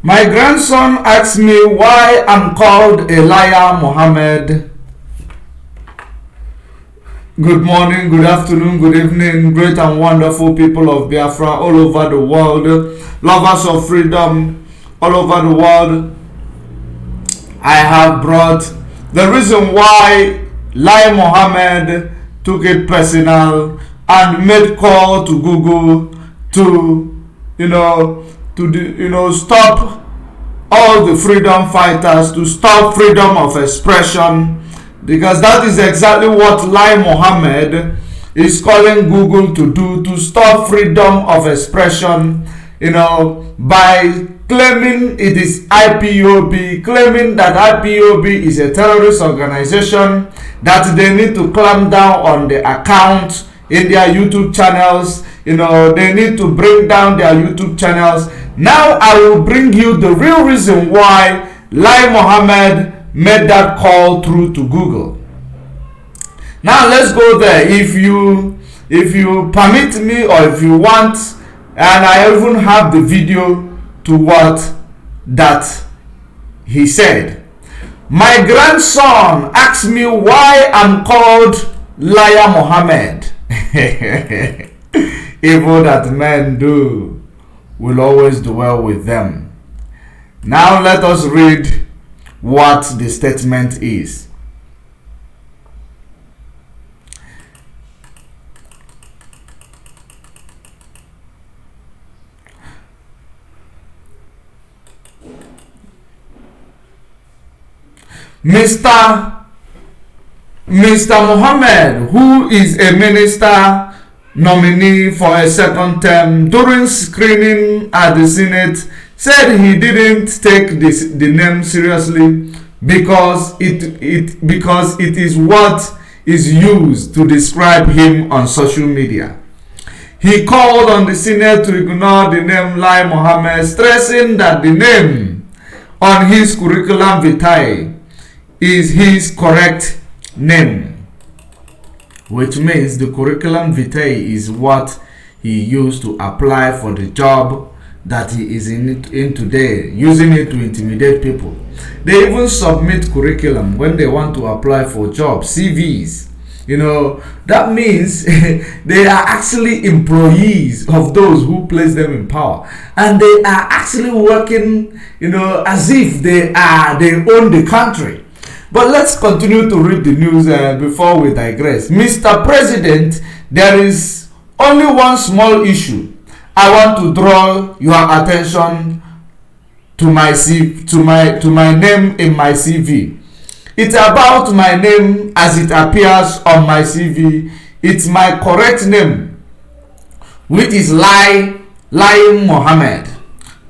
My grandson asks me why I'm called Elijah Muhammad. Good morning, good afternoon, good evening, great and wonderful people of Biafra all over the world, lovers of freedom all over the world. I have brought the reason why Lai Mohammed took it personal and made call to Google to stop all the freedom fighters, to stop freedom of expression, because that is exactly what Lai Mohammed is calling Google to do, to stop freedom of expression, by claiming it is IPOB, claiming that IPOB is a terrorist organization, that they need to clamp down on the account in their YouTube channels. They need to bring down their YouTube channels. Now I will bring you the real reason why Lai Mohammed made that call through to Google. Now let's go there. If you permit me, or if you want, and I even have the video to what that he said. My grandson asked me why I'm called Lai Mohammed. Evil that men do will always dwell with them. Now let us read what the statement is. Mr. Mohammed, who is a minister nominee for a second term, during screening at the Senate, said he didn't take the name seriously because it is what is used to describe him on social media. He called on the Senate to ignore the name Lai Mohammed, stressing that the name on his curriculum vitae is his correct name, which means the curriculum vitae is what he used to apply for the job that he is in today, using it to intimidate people. They even submit curriculum when they want to apply for jobs, CVs. That means they are actually employees of those who place them in power, and they are actually working, as if they own the country. But let's continue to read the news before we digress. Mr. President, there is only one small issue I want to draw your attention to my name in my CV. It's about my name as it appears on my CV. It's my correct name, which is Lai Mohammed.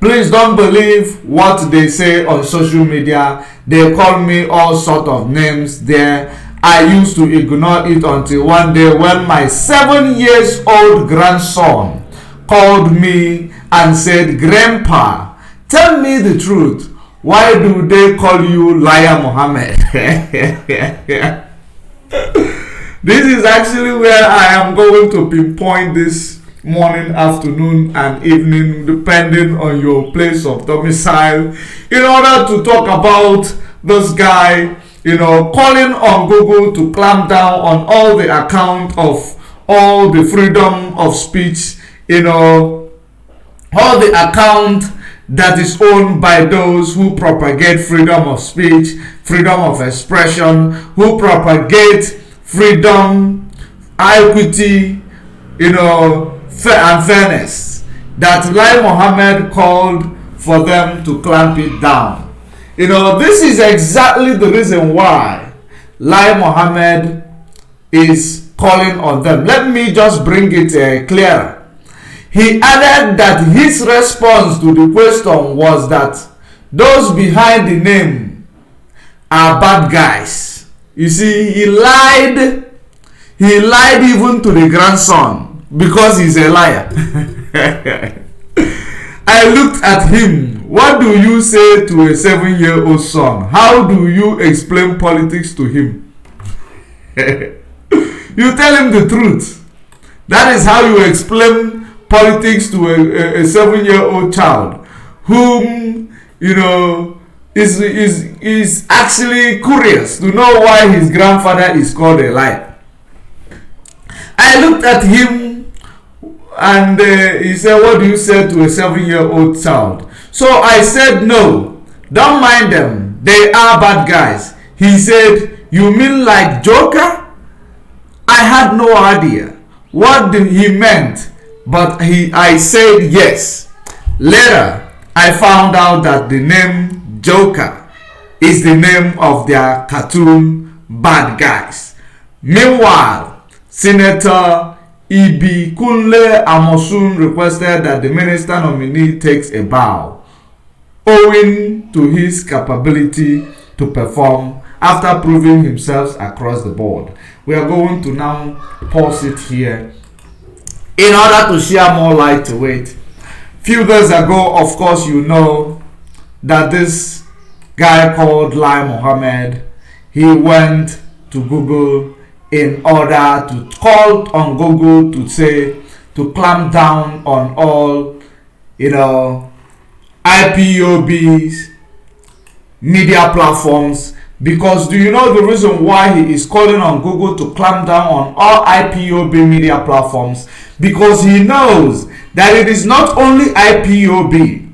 Please don't believe what they say on social media. They call me all sort of names there. I used to ignore it until one day when my 7-year-old grandson called me and said, "Grandpa, tell me the truth. Why do they call you Lai Mohammed?" This is actually where I am going to pinpoint this morning, afternoon, and evening, depending on your place of domicile, in order to talk about this guy, calling on Google to clamp down on all the account of all the freedom of speech, all the account that is owned by those who propagate freedom of speech, freedom of expression, who propagate freedom, equity, and fairness, that Lai Mohammed called for them to clamp it down. This is exactly the reason why Lai Mohammed is calling on them. Let me just bring it clearer. He added that his response to the question was that those behind the name are bad guys. You see, he lied even to the grandson, because he's a liar. I looked at him. What do you say to a 7-year-old son? How do you explain politics to him? You tell him the truth. That is how you explain politics to a 7-year-old child whom you know, is actually curious to know why his grandfather is called a lion. I looked at him and he said, what do you say to a 7-year-old child? So I said, no, don't mind them. They are bad guys. He said, you mean like Joker? I had no idea what he meant, but I said yes. Later, I found out that the name Joker is the name of their cartoon bad guys. Meanwhile, Senator Ibi Kunle Amosun requested that the minister nominee takes a bow, owing to his capability to perform after proving himself across the board. We are going to now pause it here in order to share more light to it. Few days ago, of course, you know that this guy called Lai Mohammed, he went to Google in order to call on Google to say to clamp down on all, you know, IPOBs, media platforms. Because do you know the reason why he is calling on Google to clamp down on all IPOB media platforms? Because he knows that it is not only IPOB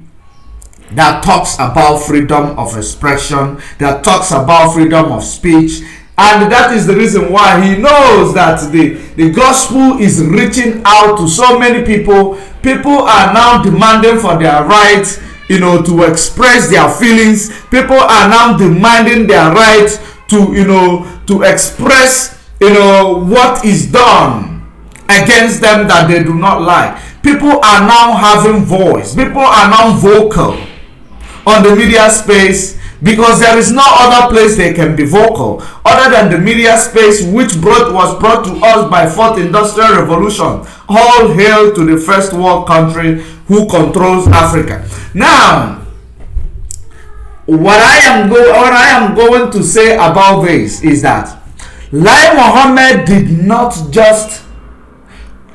that talks about freedom of expression, that talks about freedom of speech, and that is the reason why he knows that the gospel is reaching out to so many people. People are now demanding for their rights, you know, to express their feelings. People are now demanding their right to, you know, to express, you know, what is done against them that they do not like. People are now having voice. People are now vocal on the media space, because there is no other place they can be vocal other than the media space, which was brought to us by Fourth Industrial Revolution. All hail to the first world country who controls Africa. Now, what I am going to say about this is that Lai Mohammed did not just,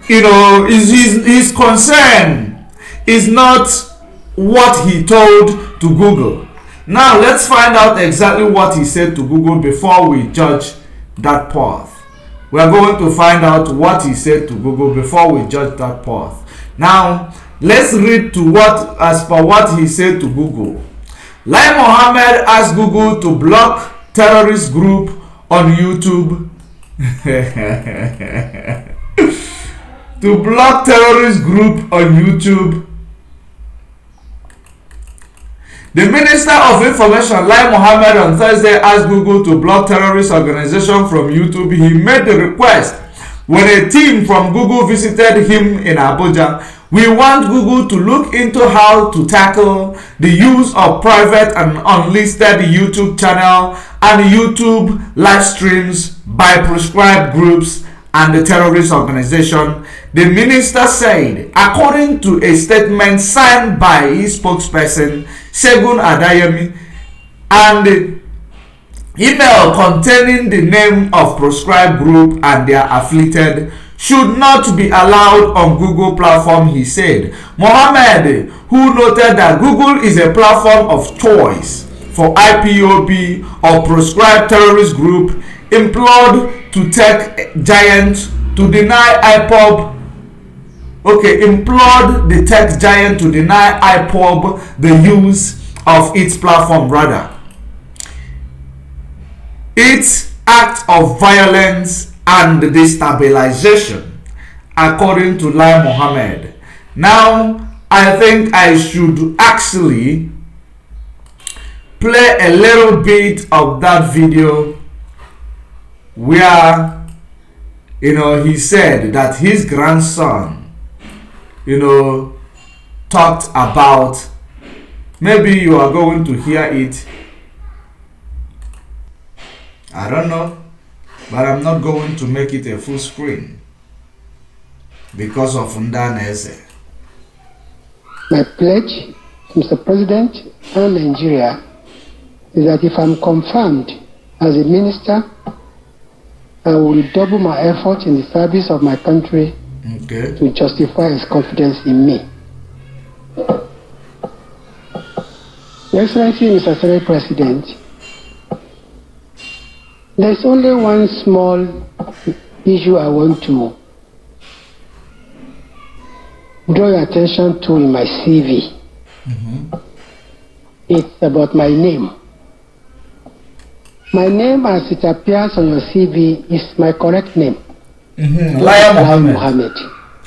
you know, his concern is not what he told to Google. Now let's find out exactly what he said to Google before we judge that path. We are going to find out what he said to Google before we judge that path. Now let's read to what, as per what he said to Google. Lai Mohammed asked Google to block terrorist group on YouTube. To block terrorist group on YouTube. The Minister of Information, Lai Mohammed, on Thursday asked Google to block terrorist organization from YouTube. He made the request when a team from Google visited him in Abuja. We want Google to look into how to tackle the use of private and unlisted YouTube channel and YouTube live streams by proscribed groups and the terrorist organization, the minister said, according to a statement signed by his spokesperson, Segun Adayemi, and the email containing the name of proscribed group and their affiliated should not be allowed on Google platform, he said. Mohammed, who noted that Google is a platform of choice for IPOB or proscribed terrorist group, implored to tech giant to deny implored the tech giant to deny IPOB the use of its platform. Rather, its act of violence and destabilization, according to Lai Mohammed. Now, I think I should actually play a little bit of that video where, you know, he said that his grandson, you know, talked about, maybe you are going to hear it, I don't know, but I'm not going to make it a full screen because of Ndaneze. My pledge, Mr. President and Nigeria, is that if I'm confirmed as a minister, I will double my effort in the service of my country to justify his confidence in me. Your Excellency, Mr. Senate President, there's only one small issue I want to draw your attention to in my CV. It's about my name. My name, as it appears on your CV, is my correct name. Liar Mohammed.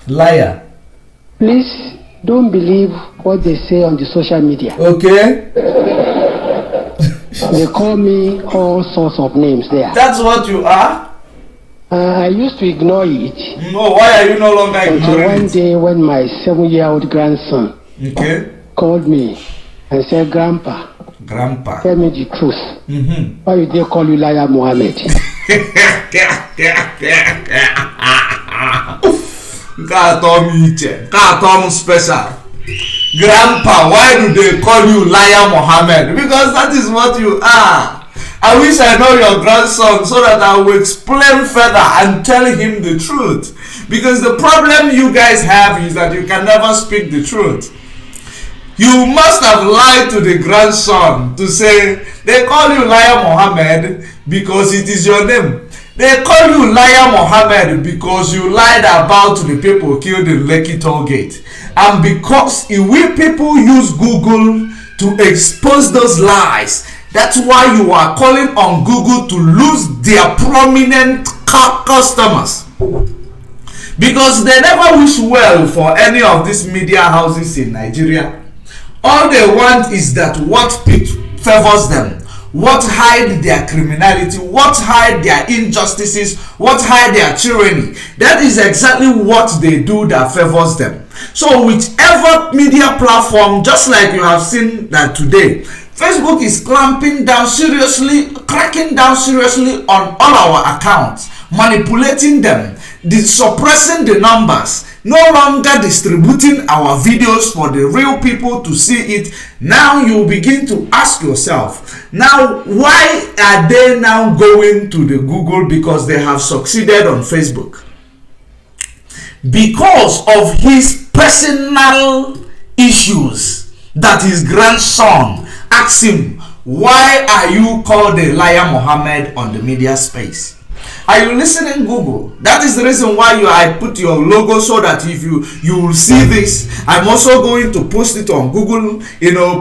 Liar. Please don't believe what they say on the social media. Okay. They call me all sorts of names there. That's what you are? I used to ignore it. No, why are you no longer ignoring until one it? day when my 7-year-old grandson called me and said, Grandpa, tell me the truth. Why did they call you Liar Mohammed? Tom special. Grandpa, why do they call you Liar Mohammed? Because that is what you are. I wish I know your grandson so that I will explain further and tell him the truth. Because the problem you guys have is that you can never speak the truth. You must have lied to the grandson to say, they call you Liar Mohammed because it is your name. They call you Liar Mohammed because you lied about the people killed in Lekki Toll Gate. And because we people use Google to expose those lies, that's why you are calling on Google to lose their prominent customers. Because they never wish well for any of these media houses in Nigeria. All they want is that what favors them, what hide their criminality, what hide their injustices, what hide their tyranny. That is exactly what they do that favors them. So whichever media platform, just like you have seen that today, Facebook is cracking down seriously on all our accounts, manipulating them, suppressing the numbers, no longer distributing our videos for the real people to see it. Now you begin to ask yourself, now why are they now going to the Google because they have succeeded on Facebook? Because of his personal issues that his grandson asked him, why are you called a Liar Mohammed on the media space? Are you listening, Google? That is the reason why I put your logo, so that if you will see this. I'm also going to post it on Google,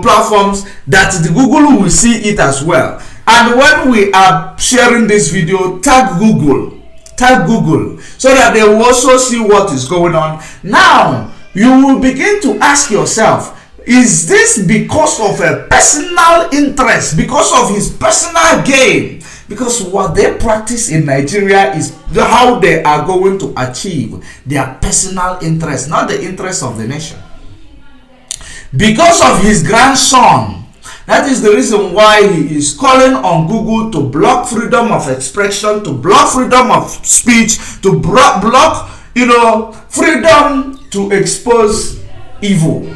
platforms, that the Google will see it as well. And when we are sharing this video, tag Google, so that they will also see what is going on. Now you will begin to ask yourself, is this because of a personal interest, because of his personal gain? Because what they practice in Nigeria is how they are going to achieve their personal interest, not the interest of the nation. Because of his grandson, that is the reason why he is calling on Google to block freedom of expression, to block freedom of speech, to block, freedom to expose evil,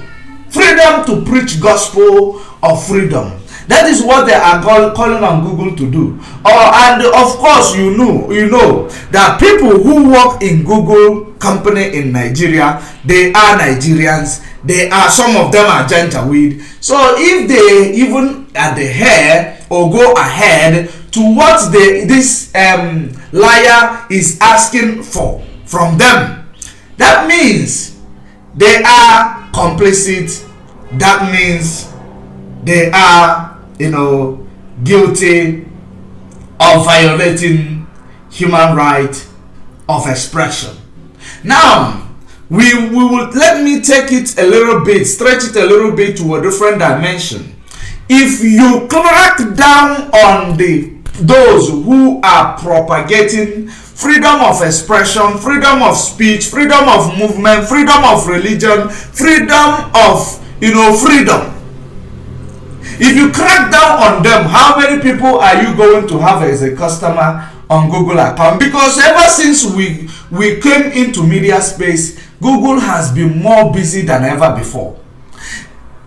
freedom to preach gospel of freedom. That is what they are calling on Google to do. And of course, you know that people who work in Google company in Nigeria, they are Nigerians. Some of them are Janjaweed. So if they even adhere or go ahead to what this liar is asking for from them, that means they are complicit. That means they are guilty of violating human right of expression. Now we will, let me take it a little bit, stretch it a little bit to a different dimension. If you crack down on those who are propagating freedom of expression, freedom of speech, freedom of movement, freedom of religion, freedom of freedom, if you crack down on them, how many people are you going to have as a customer on Google account? Because ever since we came into media space, Google has been more busy than ever before.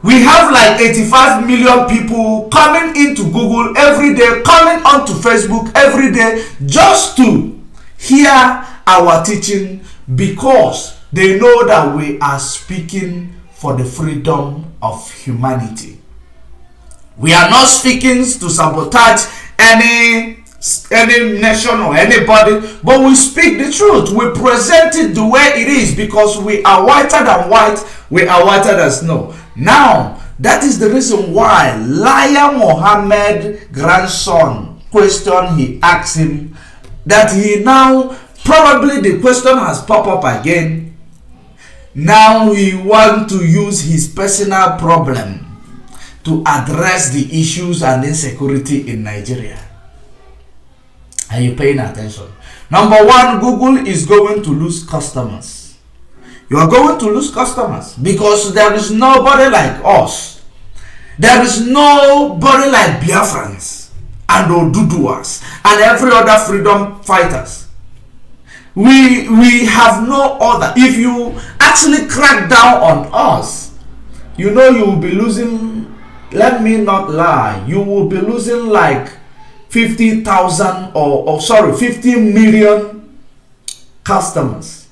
We have like 85 million people coming into Google every day, coming onto Facebook every day, just to hear our teaching, because they know that we are speaking for the freedom of humanity. We are not speaking to sabotage any nation or anybody, but we speak the truth. We present it the way it is because we are whiter than white, we are whiter than snow. Now, that is the reason why Liar Mohammed grandson question he asked him, that he now, probably the question has popped up again. Now he want to use his personal problem to address the issues and insecurity in Nigeria. Are you paying attention? Number one, Google is going to lose customers. You are going to lose customers because there is nobody like us. There is nobody like Biafrans and Oduduwas and every other freedom fighters. We have no other. If you actually crack down on us, you know you will be losing, let me not lie, you will be losing like 50,000 or 50 million customers.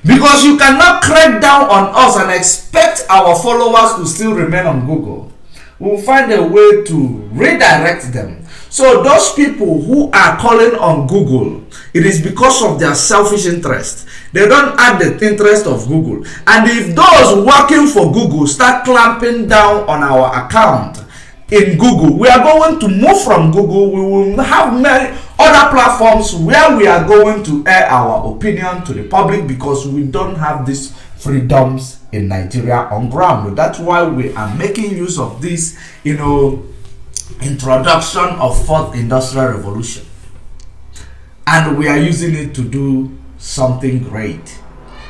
Because you cannot crack down on us and expect our followers to still remain on Google. We'll find a way to redirect them. So those people who are calling on Google, it is because of their selfish interest. They don't add the interest of Google. And if those working for Google start clamping down on our account in Google, we are going to move from Google. We will have many other platforms where we are going to air our opinion to the public because we don't have these freedoms in Nigeria on ground. That's why we are making use of this, introduction of fourth industrial revolution, and we are using it to do something great.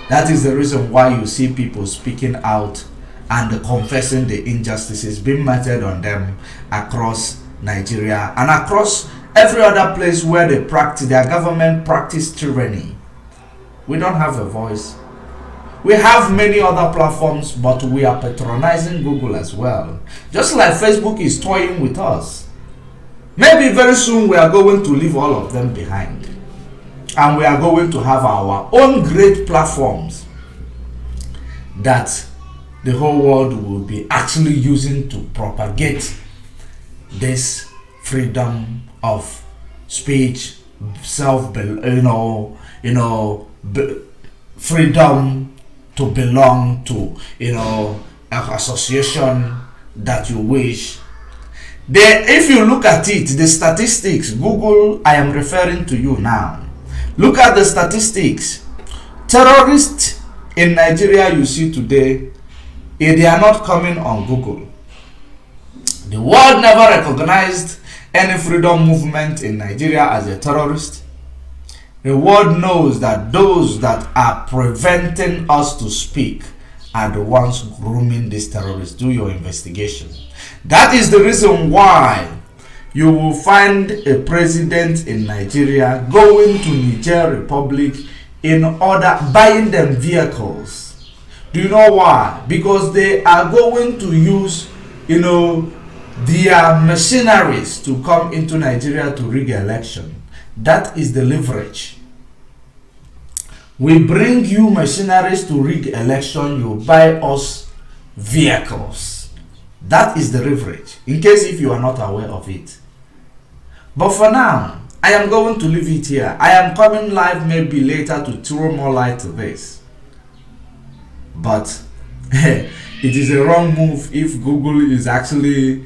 That is the reason why you see people speaking out and confessing the injustices being meted on them across Nigeria and across every other place where they practice, their government practice tyranny. We don't have a voice. We have many other platforms, but we are patronizing Google as well. Just like Facebook is toying with us. Maybe very soon we are going to leave all of them behind. And we are going to have our own great platforms that the whole world will be actually using to propagate this freedom of speech, freedom to belong to, an association that you wish. If you look at it, the statistics, Google, I am referring to you now. Look at the statistics. Terrorists in Nigeria you see today, they are not coming on Google. The world never recognized any freedom movement in Nigeria as a terrorist. The world knows that those that are preventing us to speak are the ones grooming these terrorists. Do your investigation. That is the reason why you will find a president in Nigeria going to Niger Republic in order buying them vehicles. Do you know why? Because they are going to use, their mercenaries to come into Nigeria to rig election. That is the leverage. We bring you mercenaries to rig election, you buy us vehicles. That is the leverage, in case if you are not aware of it. But for now, I am going to leave it here. I am coming live maybe later to throw more light to this. But it is a wrong move if Google is actually,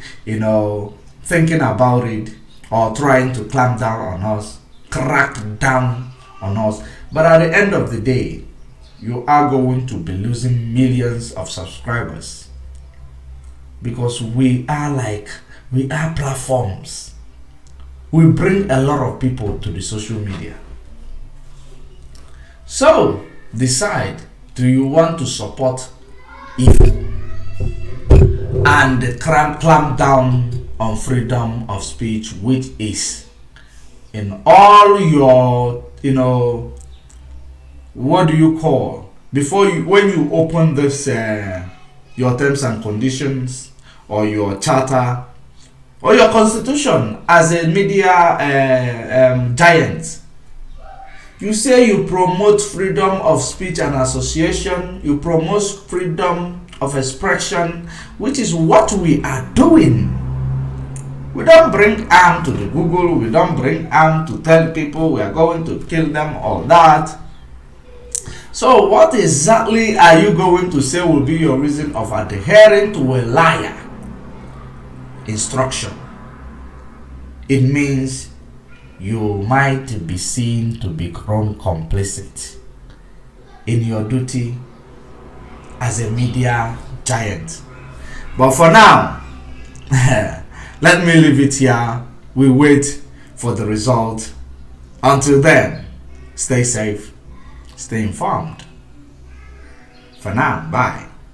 thinking about it or trying to clamp down on us, crack down on us. But at the end of the day, you are going to be losing millions of subscribers because we are platforms. We bring a lot of people to the social media. So decide, do you want to support evil and clamp down on freedom of speech, which is in all your, what do you call, when you open this, your terms and conditions or your charter or your constitution as a media giant, you say you promote freedom of speech and association, you promote freedom of expression, which is what we are doing. We don't bring arm to the Google. We don't bring arm to tell people we are going to kill them or that. So what exactly are you going to say will be your reason of adhering to a liar instruction? It means you might be seen to become complicit in your duty as a media giant. But for now, let me leave it here. We wait for the result. Until then, stay safe, stay informed. For now, bye.